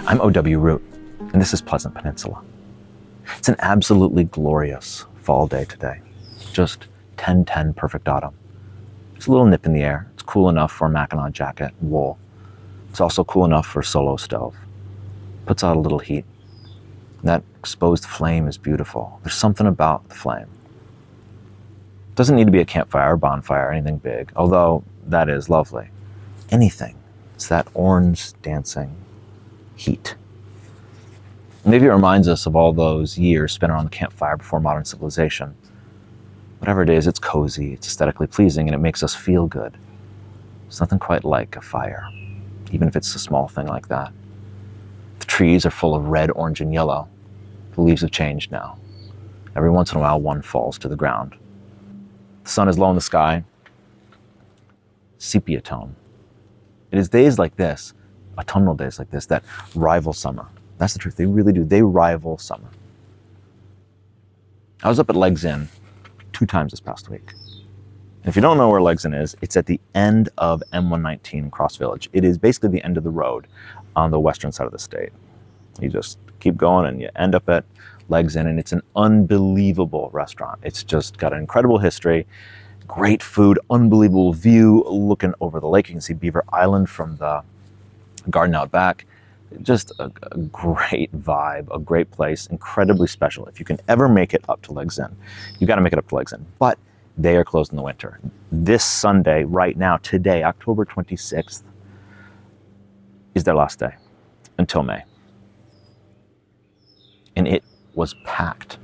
I'm O.W. Root, and this is Pleasant Peninsula. It's an absolutely glorious fall day today. Just 10-10 perfect autumn. It's a little nip in the air. It's cool enough for a Mackinac jacket and wool. It's also cool enough for a solo stove. Puts out a little heat. And that exposed flame is beautiful. There's something about the flame. Doesn't need to be a campfire or bonfire or anything big, although that is lovely. Anything. It's that orange dancing heat. Maybe it reminds us of all those years spent around the campfire before modern civilization. Whatever it is, it's cozy, it's aesthetically pleasing, and it makes us feel good. There's nothing quite like a fire, even if it's a small thing like that. The trees are full of red, orange, and yellow. The leaves have changed now. Every once in a while, one falls to the ground. The sun is low in the sky. Sepia tone. It is days like this, autumnal days like this, that rival summer. That's the truth. They really do. They rival summer. I was up at Legs Inn 2 times this past week. And if you don't know where Legs Inn is, it's at the end of M119 in Cross Village. It is basically the end of the road on the western side of the state. You just keep going and you end up at Legs Inn, and it's an unbelievable restaurant. It's just got an incredible history, great food, unbelievable view looking over the lake. You can see Beaver Island from the garden out back. Just a great vibe, a great place, incredibly special. If you can ever make it up to Legs Inn, you got to make it up to Legs Inn. But they are closed in the winter. This Sunday, right now, today, October 26th, is their last day until May. And it was packed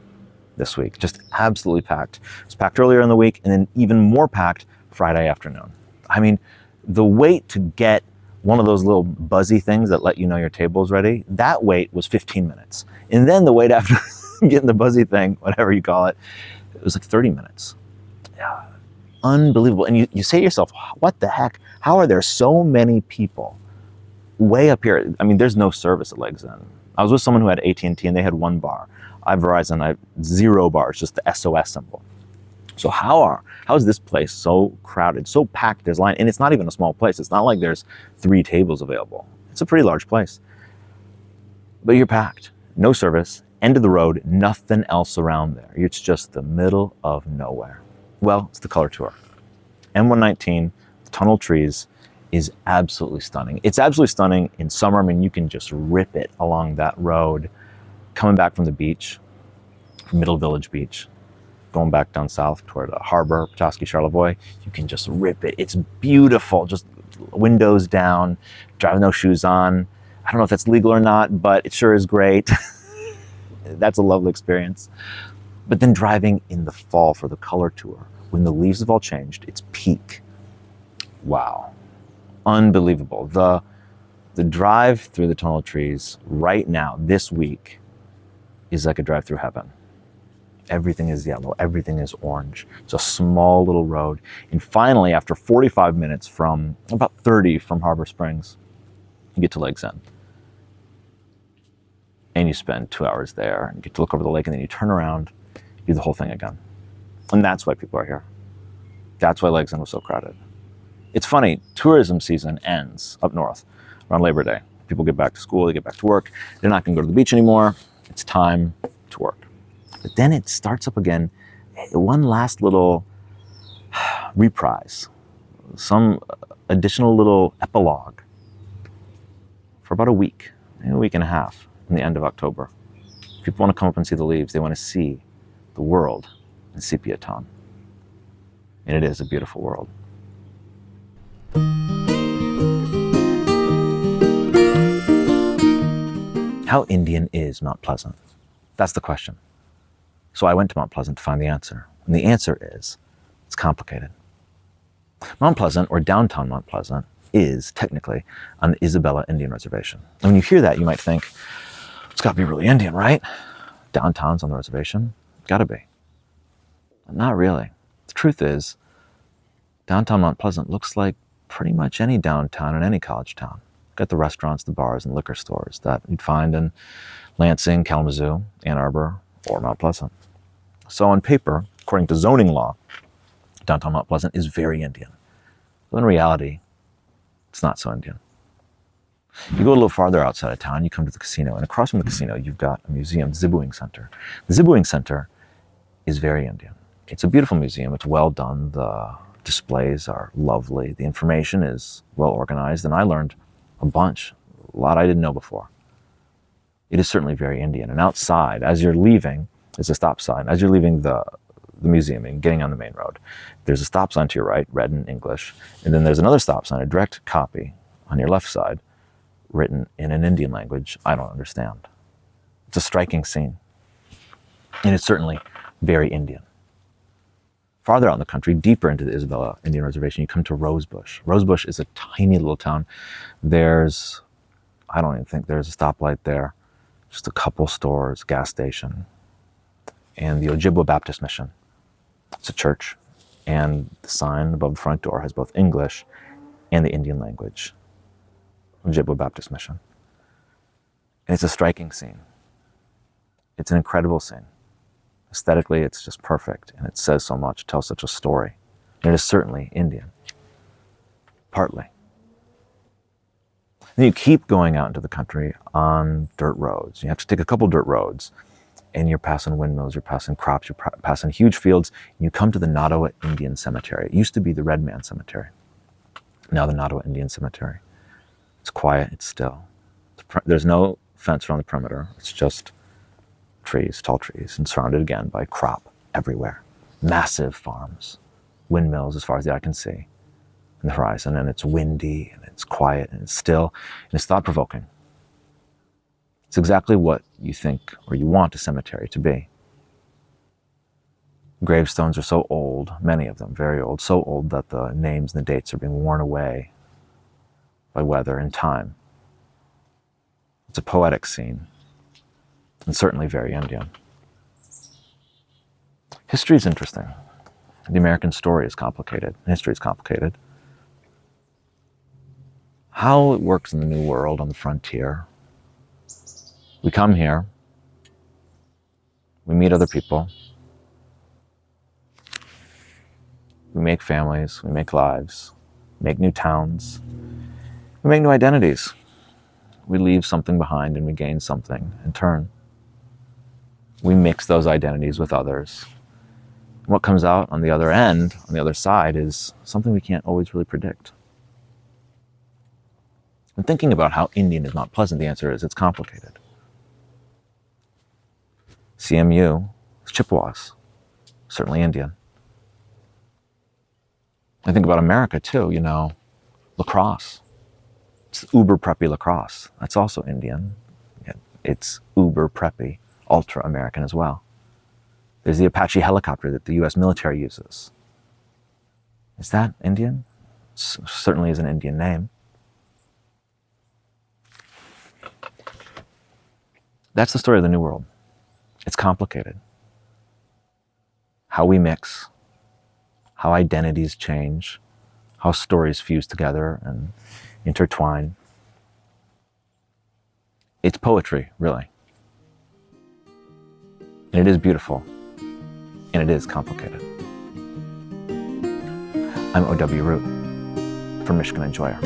this week, just absolutely packed. It was packed earlier in the week, and then even more packed Friday afternoon. I mean, the wait to get one of those little buzzy things that let you know your table's ready, that wait was 15 minutes. And then the wait after getting the buzzy thing, whatever you call it, it was like 30 minutes. Yeah, unbelievable. And you say to yourself, what the heck? How are there so many people way up here? I mean, there's no service at Legs Inn. I was with someone who had AT&T and they had 1 bar. I have Verizon, I have 0 bars, just the SOS symbol. So how is this place so crowded, so packed? There's line, and it's not even a small place. It's not like there's 3 tables available. It's a pretty large place. But you're packed, no service, end of the road, nothing else around there. It's just the middle of nowhere. Well, it's the color tour. M119, the tunnel trees, is absolutely stunning. It's absolutely stunning in summer. I mean, you can just rip it along that road. Coming back from the beach, from Middle Village Beach, going back down south toward the harbor, Petoskey, Charlevoix, you can just rip it. It's beautiful, just windows down, driving no shoes on. I don't know if that's legal or not, but it sure is great. That's a lovely experience. But then driving in the fall for the color tour, when the leaves have all changed, it's peak. Wow. Unbelievable. The drive through the tunnel trees right now, this week, is like a drive through heaven. Everything is yellow, everything is orange. It's a small little road. And finally, after 45 minutes from, about 30 from Harbor Springs, you get to Legs Inn. And you spend 2 hours there and get to look over the lake, and then you turn around, do the whole thing again. And that's why people are here. That's why Legs Inn was so crowded. It's funny, tourism season ends up north around Labor Day. People get back to school, they get back to work. They're not gonna go to the beach anymore. It's time to work. But then it starts up again, one last little reprise, some additional little epilogue for about a week, maybe a week and a half in the end of October. People want to come up and see the leaves. They want to see the world in sepia tone. And it is a beautiful world. How Indian is Mount Pleasant? That's the question. So I went to Mount Pleasant to find the answer. And the answer is, it's complicated. Mount Pleasant, or downtown Mount Pleasant, is technically on the Isabella Indian Reservation. And when you hear that, you might think, it's gotta be really Indian, right? Downtown's on the reservation? Gotta be. But not really. The truth is, downtown Mount Pleasant looks like pretty much any downtown in any college town. Got the restaurants, the bars, and liquor stores that you'd find in Lansing, Kalamazoo, Ann Arbor, or Mount Pleasant. So on paper, according to zoning law, downtown Mount Pleasant is very Indian. But in reality, it's not so Indian. You go a little farther outside of town, you come to the casino, and across from the casino, you've got a museum, Ziibiwing Center. The Ziibiwing Center is very Indian. It's a beautiful museum. It's well done. The displays are lovely. The information is well organized, and I learned a bunch, a lot I didn't know before. It is certainly very Indian. And outside, as you're leaving, there's a stop sign. As you're leaving the museum and getting on the main road, there's a stop sign to your right, red in English, and then there's another stop sign, a direct copy on your left side, written in an Indian language I don't understand. It's a striking scene. And it's certainly very Indian. Farther out in the country, deeper into the Isabella Indian Reservation, you come to Rosebush. Rosebush is a tiny little town. I don't even think there's a stoplight there. Just a couple stores, gas station, and the Ojibwe Baptist Mission. It's a church, and the sign above the front door has both English and the Indian language. Ojibwe Baptist Mission. And it's a striking scene. It's an incredible scene. Aesthetically, it's just perfect, and it says so much, tells such a story. And it is certainly Indian. Partly. Then you keep going out into the country on dirt roads. You have to take a couple dirt roads, and you're passing windmills, you're passing crops, you're passing huge fields, and you come to the Nottawa Indian Cemetery. It used to be the Red Man Cemetery. Now the Nottawa Indian Cemetery. It's quiet, it's still. There's no fence around the perimeter. It's just trees, tall trees, and surrounded again by crop everywhere. Massive farms, windmills as far as the eye can see in the horizon, and it's windy, and it's quiet, and it's still, and it's thought-provoking. It's exactly what you think or you want a cemetery to be. Gravestones are so old, many of them very old, so old that the names and the dates are being worn away by weather and time. It's a poetic scene, and certainly very Indian. History is interesting. The American story is complicated. History is complicated. How it works in the New World on the frontier. We come here, we meet other people, we make families, we make lives, make new towns, we make new identities. We leave something behind and we gain something in turn. We mix those identities with others. What comes out on the other end, on the other side, is something we can't always really predict. And thinking about how Indian is not pleasant, the answer is it's complicated. CMU is Chippewas, certainly Indian. I think about America too, lacrosse. It's uber preppy lacrosse. That's also Indian. It's uber preppy, ultra American as well. There's the Apache helicopter that the US military uses. Is that Indian? Certainly is an Indian name. That's the story of the New World. It's complicated. How we mix, how identities change, how stories fuse together and intertwine. It's poetry, really. And it is beautiful. And it is complicated. I'm O.W. Root for Michigan Enjoyer.